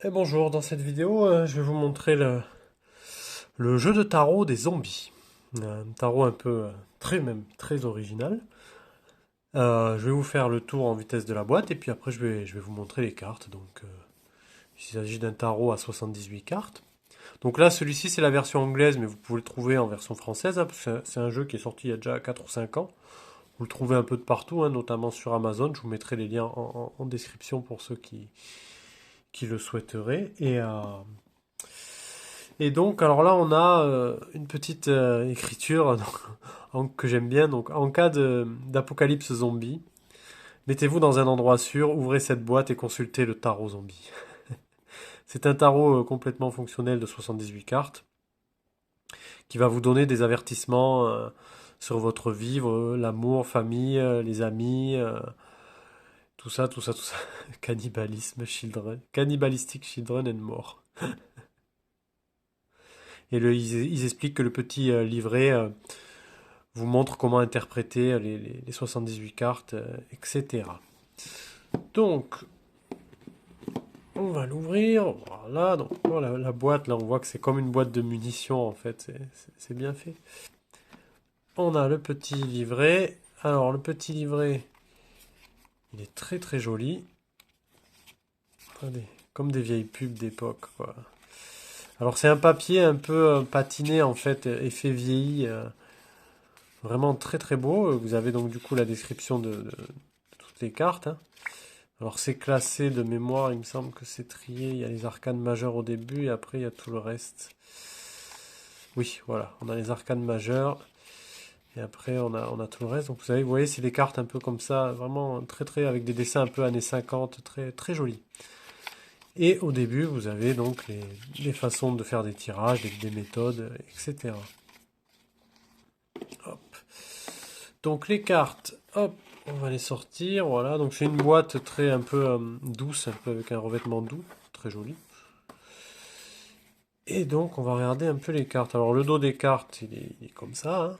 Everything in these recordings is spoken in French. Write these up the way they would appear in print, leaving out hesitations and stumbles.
Et bonjour, dans cette vidéo, je vais vous montrer le jeu de tarot des zombies. Un tarot un peu très même très original. Je vais vous faire le tour en vitesse de la boîte et puis après je vais vous montrer les cartes. Donc il s'agit d'un tarot à 78 cartes. Donc là celui-ci c'est la version anglaise mais vous pouvez le trouver en version française hein, parce que c'est un jeu qui est sorti il y a déjà 4 ou 5 ans. Vous le trouvez un peu de partout, hein, notamment sur Amazon. Je vous mettrai les liens en description pour ceux qui le souhaiteraient. Et donc, alors là, on a une petite écriture que j'aime bien. Donc, en cas d'apocalypse zombie, mettez-vous dans un endroit sûr, ouvrez cette boîte et consultez le tarot zombie. C'est un tarot complètement fonctionnel de 78 cartes qui va vous donner des avertissements sur votre vie, l'amour, famille, les amis, tout ça, tout ça, tout ça. Cannibalisme, children, cannibalistic children and more. Et ils expliquent que le petit livret vous montre comment interpréter les 78 cartes, etc. Donc, on va l'ouvrir. Voilà, donc oh, la boîte, là, on voit que c'est comme une boîte de munitions, en fait. C'est bien fait. On a le petit livret. Alors, le petit livret, il est très très joli. Regardez, comme des vieilles pubs d'époque, quoi. Alors, c'est un papier un peu patiné, en fait, effet vieilli. Vraiment très très beau. Vous avez donc du coup la description de toutes les cartes, hein. Alors c'est classé de mémoire, il me semble que c'est trié. Il y a les arcanes majeures au début et après il y a tout le reste. Oui, voilà, on a les arcanes majeures et après on a tout le reste. Donc vous voyez, c'est des cartes un peu comme ça, vraiment très très avec des dessins un peu années 50, très très jolis. Et au début, vous avez donc les façons de faire des tirages, des méthodes, etc. Hop. Donc les cartes, hop, on va les sortir. Voilà, donc c'est une boîte très un peu douce, un peu avec un revêtement doux, très joli. Et donc, on va regarder un peu les cartes. Alors, le dos des cartes, il est comme ça, hein.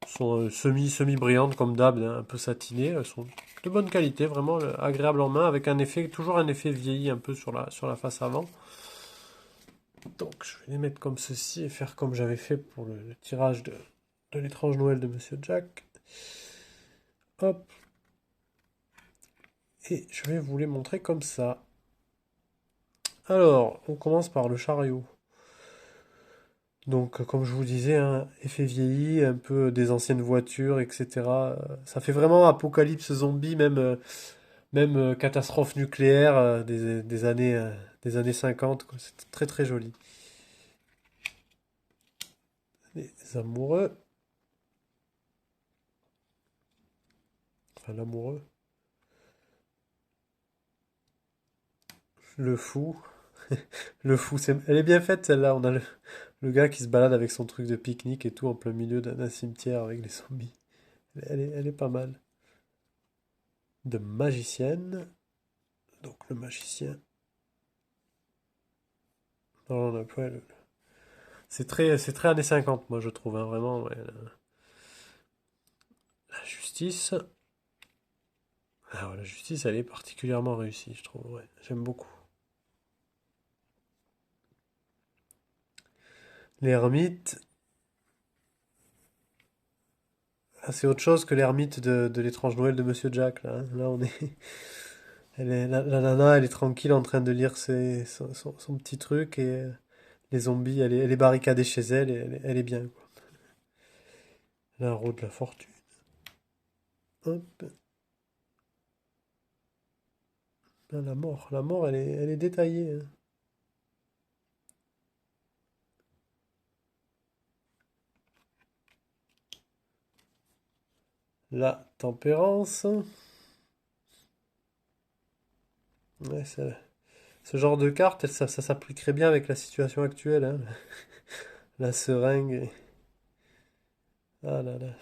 Elles sont semi-brillantes comme d'hab, hein, un peu satinées. Elles sont de bonne qualité, vraiment agréables en main, avec un effet, toujours un effet vieilli un peu sur la face avant. Donc, je vais les mettre comme ceci et faire comme j'avais fait pour le tirage de l'étrange Noël de Monsieur Jack. Hop, et je vais vous les montrer comme ça. Alors, on commence par le chariot. Donc, comme je vous disais, hein, effet vieilli, un peu des anciennes voitures, etc. Ça fait vraiment apocalypse zombie, même catastrophe nucléaire des années 50, quoi. C'est très très joli. Les amoureux, enfin l'amoureux, le fou. Le fou, elle est bien faite celle-là. On a le gars qui se balade avec son truc de pique-nique et tout en plein milieu d'un cimetière avec les zombies. Elle est pas mal. De magicienne. Donc le magicien. Non, on a pas c'est très années 50, moi je trouve, hein, vraiment. Ouais, la justice. Ah, ouais, la justice, elle est particulièrement réussie, je trouve. Ouais, j'aime beaucoup. L'ermite. Ah, c'est autre chose que l'ermite de l'étrange Noël de Monsieur Jack, là, hein. Là, on est. La nana, elle est tranquille en train de lire son petit truc et les zombies, elle est barricadée chez elle et elle est bien, quoi. La roue de la fortune. Hop. Ah, la mort, elle est détaillée, hein. La tempérance. Ouais, ce genre de carte, ça s'appliquerait bien avec la situation actuelle, hein. La seringue. Ah là là.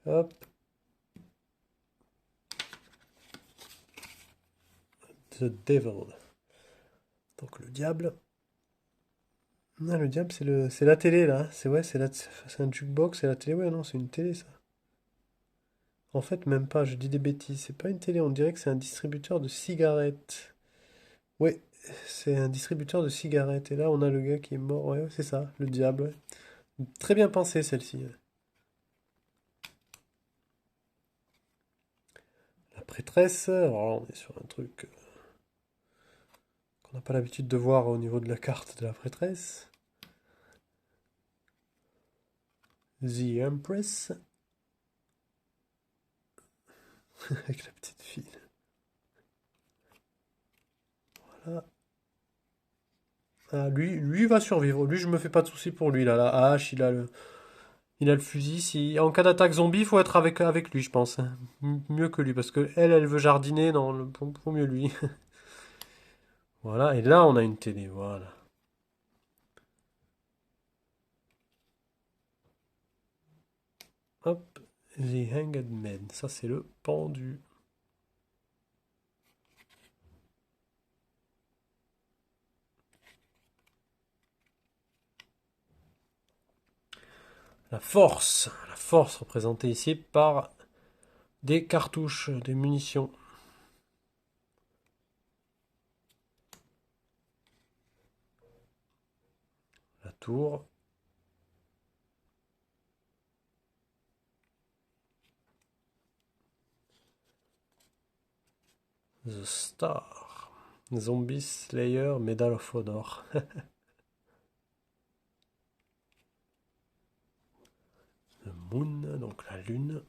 Hop. The Devil. Donc le diable. Ah, le diable, c'est la télé là. C'est un jukebox, c'est la télé. Ouais, non, c'est une télé ça. En fait, même pas, je dis des bêtises. C'est pas une télé, on dirait que c'est un distributeur de cigarettes. Ouais, c'est un distributeur de cigarettes. Et là, on a le gars qui est mort. Ouais, c'est ça, le diable. Ouais. Très bien pensé, celle-ci. La prêtresse. Alors là, on est sur un truc qu'on n'a pas l'habitude de voir au niveau de la carte de la prêtresse. The Empress. Avec la petite fille. Voilà. Ah, lui, il va survivre. Lui, je me fais pas de soucis pour lui. Là, la hache, il a le fusil. Si, en cas d'attaque zombie, il faut être avec lui, je pense. Mieux que lui, parce que elle veut jardiner. Non, vaut mieux lui. Voilà, et là, on a une télé. Voilà. Hop, The Hanged Man. Ça, c'est le pendu. La force. La force représentée ici par des cartouches, des munitions. La tour. The Star. Zombie Slayer Medal of Honor. Le Moon, donc la lune.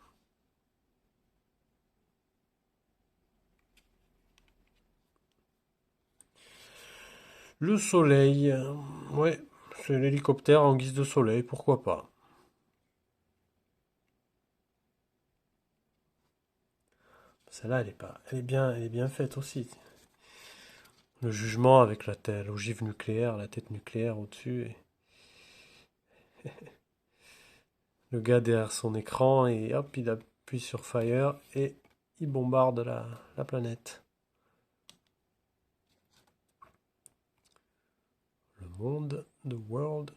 Le soleil. Ouais, c'est l'hélicoptère en guise de soleil, pourquoi pas. Celle-là, elle est bien faite aussi. Le jugement avec l'ogive nucléaire, la tête nucléaire au-dessus. Et le gars derrière son écran et hop, il appuie sur Fire et il bombarde la planète. Le monde, the world.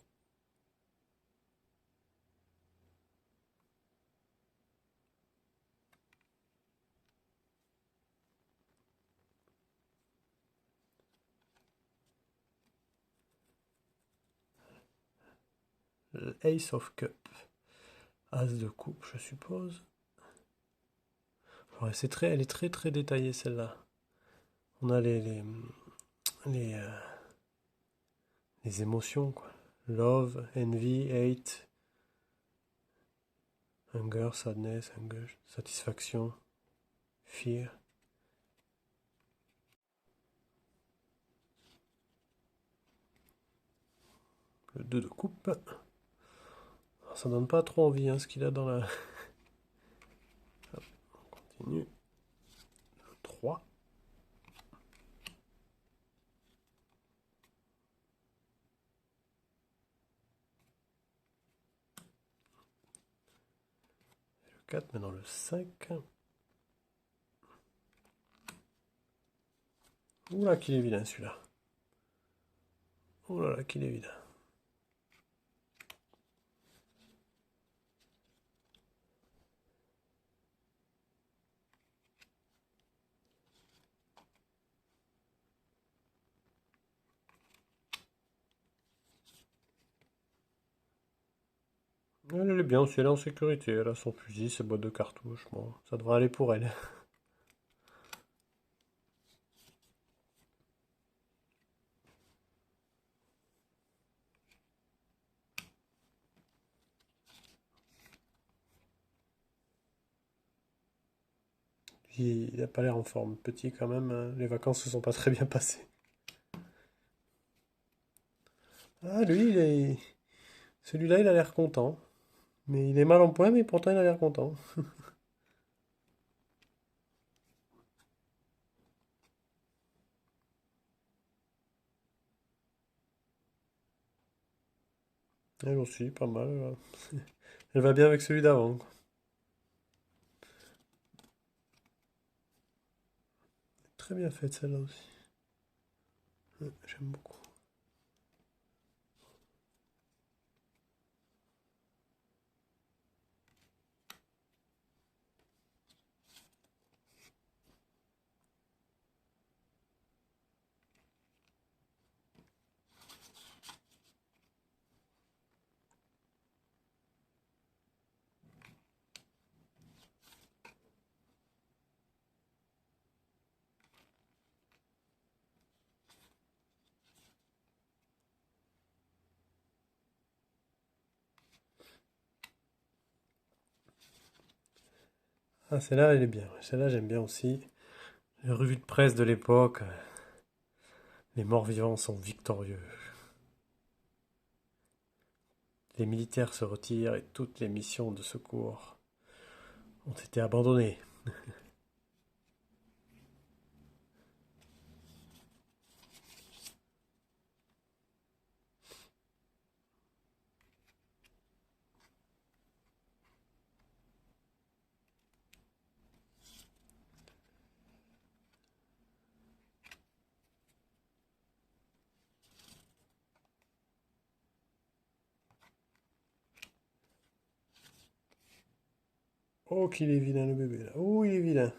Ace of Cup. As de coupe, je suppose. Ouais, elle est très très détaillée celle-là. On a les, euh, les émotions, quoi. Love, envy, hate, anger, sadness, anger, satisfaction, fear. Le 2 de coupe. Alors, ça donne pas trop envie, hein, ce qu'il a dans la... Hop, on continue. Le 3. Le 4, maintenant le 5. Oula, qu'il est vilain celui-là. Oula, qu'il est vilain. Elle est bien aussi, elle est en sécurité. Elle a son fusil, ses boîtes de cartouches. Bon, ça devrait aller pour elle. Il n'a pas l'air en forme. Petit quand même, hein. Les vacances se sont pas très bien passées. Ah, lui, celui-là, il a l'air content. Mais il est mal en point, mais pourtant il a l'air content. Elle aussi, pas mal. Elle va bien avec celui d'avant, quoi. Très bien faite celle-là aussi. Ouais, j'aime beaucoup. Ah, celle-là, elle est bien. Celle-là, j'aime bien aussi. Les revues de presse de l'époque. Les morts-vivants sont victorieux. Les militaires se retirent et toutes les missions de secours ont été abandonnées. Oh, qu'il est vilain le bébé là. Oh, il est vilain.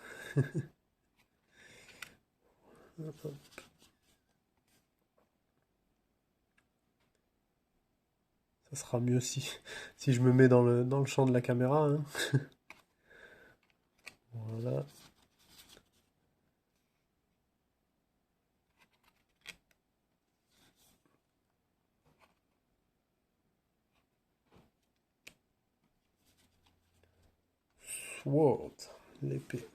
Ça sera mieux si je me mets dans le champ de la caméra, hein. Voilà. Sword, l'épée.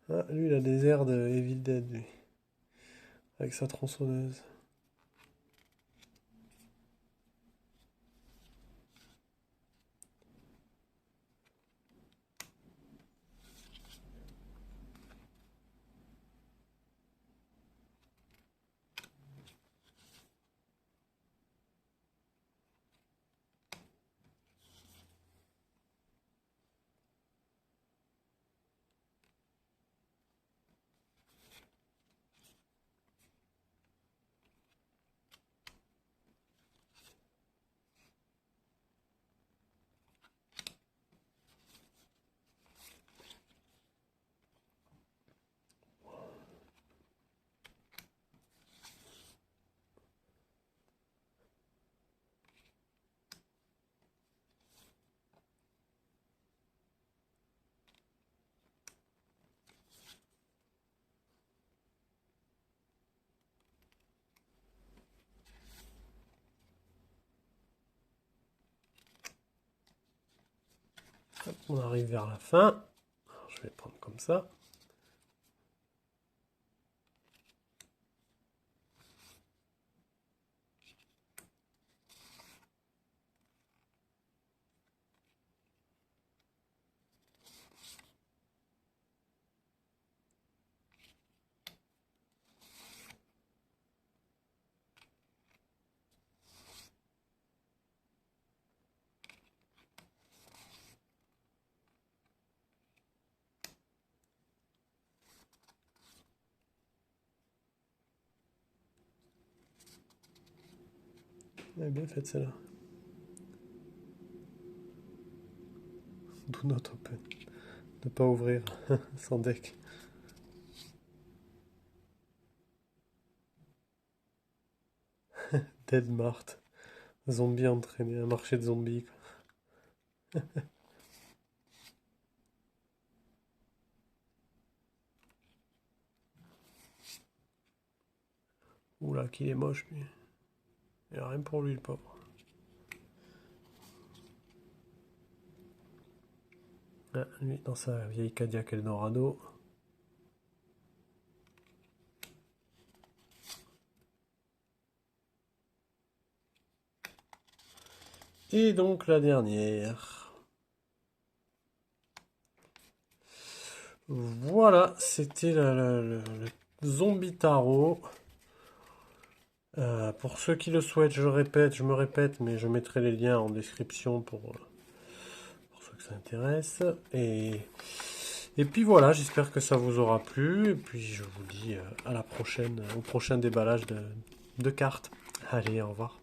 Ah, lui, il a des airs de Evil Dead, lui. Avec sa tronçonneuse. Hop, on arrive vers la fin. Alors, je vais le prendre comme ça. Elle est bien faite celle-là. Do not open. Ne pas ouvrir sans deck. Dead Mart. Zombie entraîné, un marché de zombies, quoi. Oula, qu'il est moche, lui. Il a rien pour lui, le pauvre. Ah, lui, dans sa vieille Cadillac Eldorado. Et donc la dernière. Voilà, c'était le Zombie Tarot. Pour ceux qui le souhaitent, je me répète, mais je mettrai les liens en description pour ceux que ça intéresse. Et puis voilà, j'espère que ça vous aura plu. Et puis je vous dis à la prochaine, au prochain déballage de cartes. Allez, au revoir.